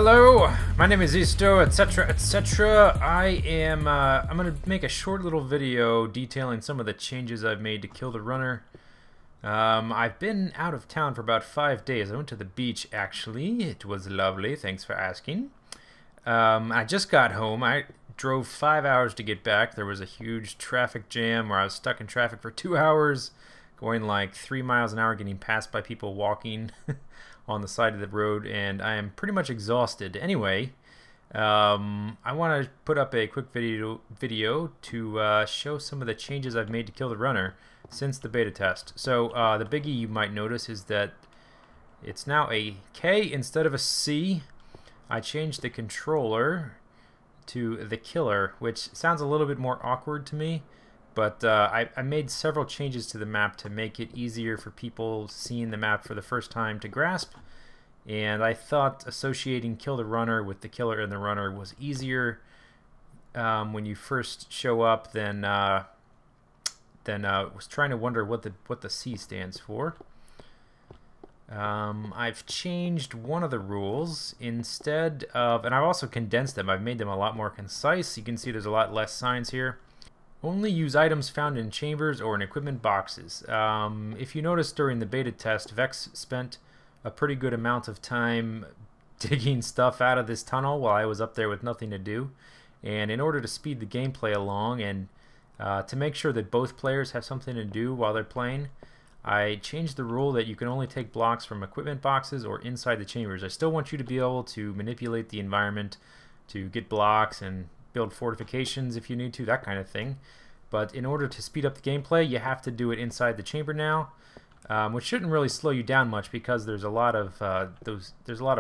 Hello, my name is Zisteau, etc, etc. I'm gonna make a short little video detailing some of the changes I've made to Kill the Runner. I've been out of town for about 5 days. I went to the beach, actually. It was lovely, thanks for asking. I just got home. I drove 5 hours to get back. There was a huge traffic jam where I was stuck in traffic for 2 hours, going like 3 miles an hour, getting passed by people walking on the side of the road, and I am pretty much exhausted. Anyway, I want to put up a quick video to show some of the changes I've made to Kill the Runner since the beta test. So the biggie you might notice is that it's now a K instead of a C. I changed the controller to the killer, which sounds a little bit more awkward to me, but I made several changes to the map to make it easier for people seeing the map for the first time to grasp, and I thought associating Kill the Runner with the killer and the runner was easier when you first show up than was trying to wonder what the C stands for. I've changed one of the rules instead of, and I've also condensed them. I've made them a lot more concise. You can see there's a lot less signs here. Only use items found in chambers or in equipment boxes. If you noticed during the beta test, Vex spent a pretty good amount of time digging stuff out of this tunnel while I was up there with nothing to do. And in order to speed the gameplay along and to make sure that both players have something to do while they're playing, I changed the rule that you can only take blocks from equipment boxes or inside the chambers. I still want you to be able to manipulate the environment to get blocks and build fortifications if you need to, that kind of thing. But in order to speed up the gameplay, you have to do it inside the chamber now, which shouldn't really slow you down much because there's a lot of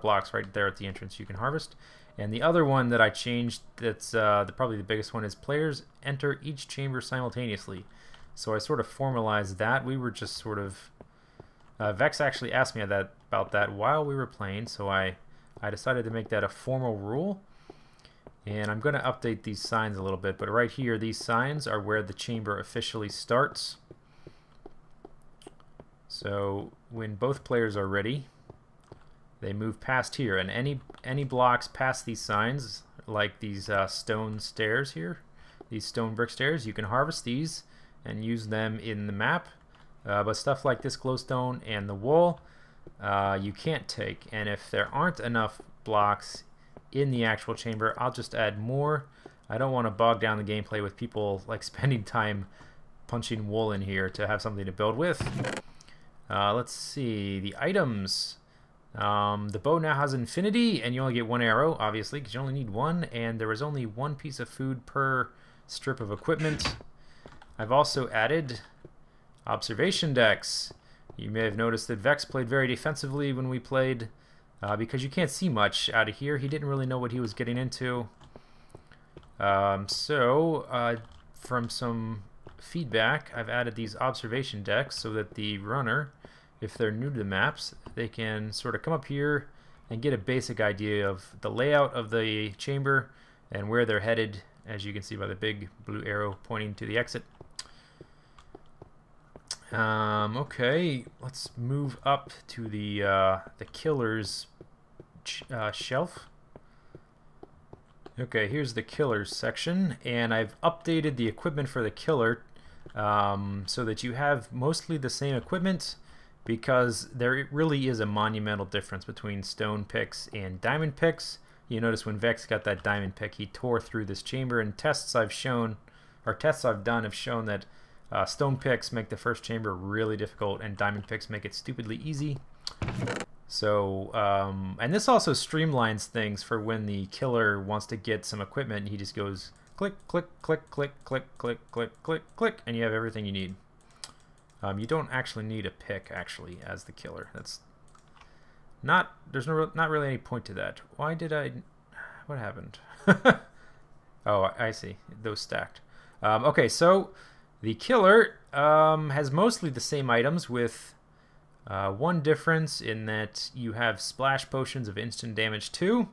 blocks right there at the entrance you can harvest. And the other one that I changed, that's probably the biggest one, is players enter each chamber simultaneously. So I sort of formalized that. We were just sort of Vex actually asked me about that while we were playing, so I decided to make that a formal rule. And I'm going to update these signs a little bit, but right here, these signs are where the chamber officially starts. So when both players are ready, they move past here, and any blocks past these signs, like these stone stairs here, these stone brick stairs, you can harvest these and use them in the map. But stuff like this glowstone and the wall, you can't take. And if there aren't enough blocks in the actual chamber, I'll just add more. I don't want to bog down the gameplay with people like spending time punching wool in here to have something to build with. Let's see, the items. The bow now has infinity, and you only get one arrow, obviously, because you only need one, and there is only one piece of food per strip of equipment. I've also added observation decks. You may have noticed that Vex played very defensively when we played, because you can't see much out of here. He didn't really know what he was getting into. From some feedback, I've added these observation decks so that the runner, if they're new to the maps, they can sort of come up here and get a basic idea of the layout of the chamber and where they're headed, as you can see by the big blue arrow pointing to the exit. Okay, let's move up to the killer's shelf. Okay, here's the killer's section, and I've updated the equipment for the killer so that you have mostly the same equipment, because there really is a monumental difference between stone picks and diamond picks. You notice when Vex got that diamond pick, he tore through this chamber, and tests I've done have shown that stone picks make the first chamber really difficult, and diamond picks make it stupidly easy. So, and this also streamlines things for when the killer wants to get some equipment, and he just goes click, click, click, click, click, click, click, click, click, and you have everything you need. You don't actually need a pick, actually, as the killer. That's not, there's not really any point to that. Why did what happened? Oh, I see. Those stacked. Okay, so the killer has mostly the same items, with one difference in that you have splash potions of instant damage too.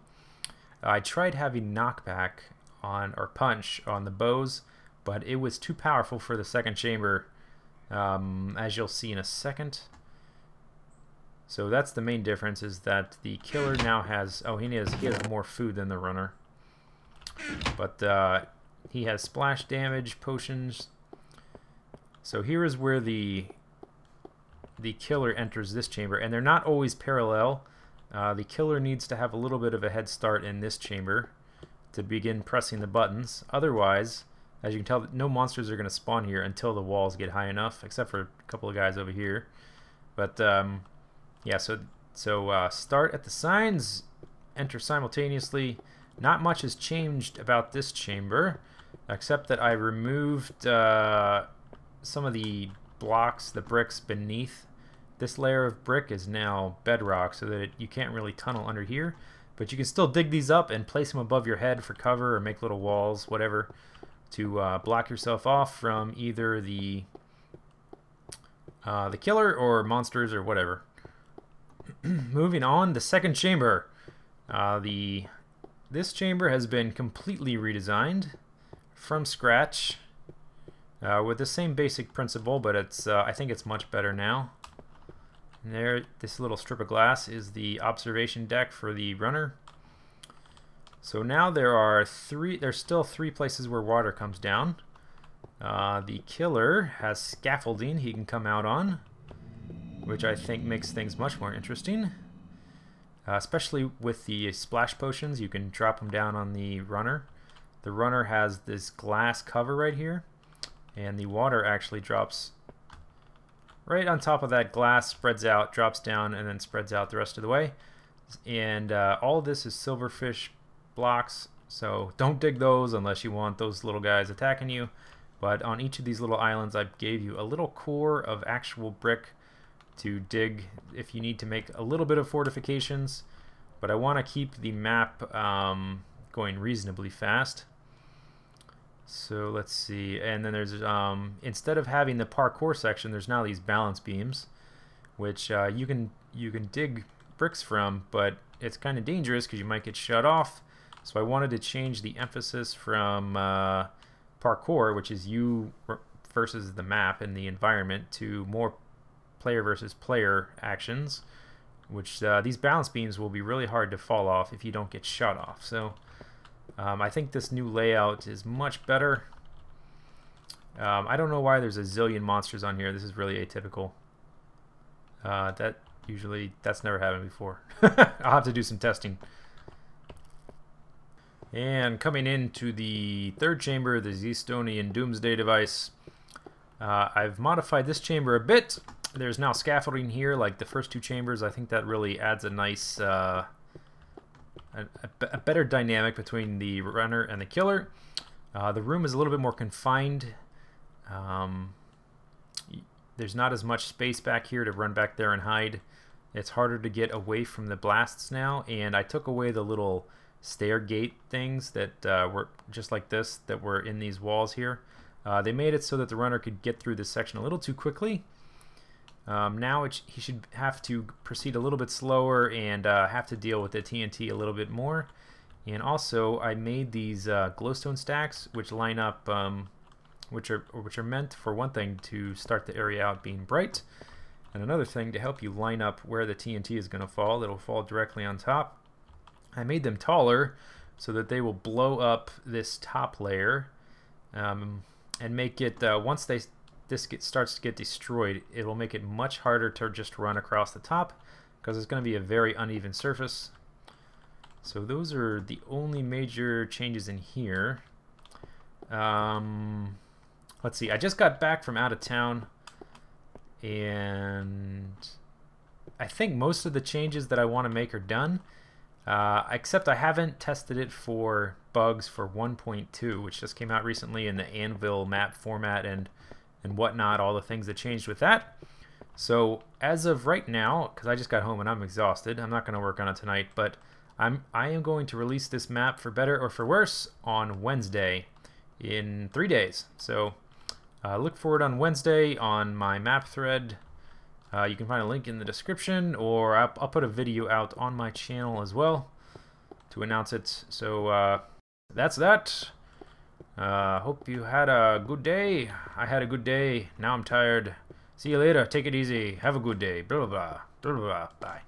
I tried having knockback on, or punch on, the bows, but it was too powerful for the second chamber, as you'll see in a second. So that's the main difference, is that the killer now has, oh, he has more food than the runner. But he has splash damage, potions. So here is where the killer enters this chamber, and they're not always parallel. The killer needs to have a little bit of a head start in this chamber to begin pressing the buttons. Otherwise, as you can tell, no monsters are going to spawn here until the walls get high enough, except for a couple of guys over here. But yeah, so start at the signs, enter simultaneously. Not much has changed about this chamber, except that I removed some of the blocks, the bricks beneath. This layer of brick is now bedrock, so that you can't really tunnel under here. But you can still dig these up and place them above your head for cover, or make little walls, whatever, to block yourself off from either the killer or monsters or whatever. Moving on, the second chamber. This chamber has been completely redesigned from scratch with the same basic principle, but it's I think it's much better now. And there, this little strip of glass is the observation deck for the runner. So now there's still 3 places where water comes down. The killer has scaffolding he can come out on, which I think makes things much more interesting. Especially with the splash potions, you can drop them down on the runner. The runner has this glass cover right here, and the water actually drops right on top of that glass, spreads out, drops down, and then spreads out the rest of the way. And all of this is silverfish blocks, so don't dig those unless you want those little guys attacking you. But on each of these little islands, I gave you a little core of actual brick to dig if you need to make a little bit of fortifications. But I want to keep the map going reasonably fast. So let's see, and then there's instead of having the parkour section, there's now these balance beams, which you can dig bricks from, but it's kind of dangerous because you might get shut off. So I wanted to change the emphasis from parkour, which is you versus the map and the environment, to more player versus player actions, which these balance beams will be really hard to fall off if you don't get shut off. So I think this new layout is much better. I don't know why there's a zillion monsters on here. This is really atypical. That's never happened before. I'll have to do some testing. And coming into the third chamber, the Zistonian Doomsday device, I've modified this chamber a bit. There's now scaffolding here like the first 2 chambers. I think that really adds a nice a better dynamic between the runner and the killer. The room is a little bit more confined. There's not as much space back here to run back there and hide. It's harder to get away from the blasts now, and I took away the little stair gate things that were just like this, that were in these walls here. They made it so that the runner could get through this section a little too quickly. Now he should have to proceed a little bit slower and have to deal with the TNT a little bit more. And also, I made these glowstone stacks, which line up, which are meant for one thing to start the area out being bright, and another thing to help you line up where the TNT is going to fall. It'll fall directly on top. I made them taller so that they will blow up this top layer and make it once this starts to get destroyed, it will make it much harder to just run across the top because it's going to be a very uneven surface. So those are the only major changes in here. Let's see, I just got back from out of town, and I think most of the changes that I want to make are done, except I haven't tested it for bugs for 1.2, which just came out recently in the Anvil map format and whatnot, all the things that changed with that. So as of right now, because I just got home and I'm exhausted, I'm not going to work on it tonight, but I am going to release this map for better or for worse on Wednesday in 3 days. So look for it on Wednesday on my map thread. You can find a link in the description, or I'll put a video out on my channel as well to announce it. So that's that. Hope you had a good day. I had a good day. Now I'm tired. See you later. Take it easy. Have a good day. Blah, blah, blah. Blah, blah, blah. Bye.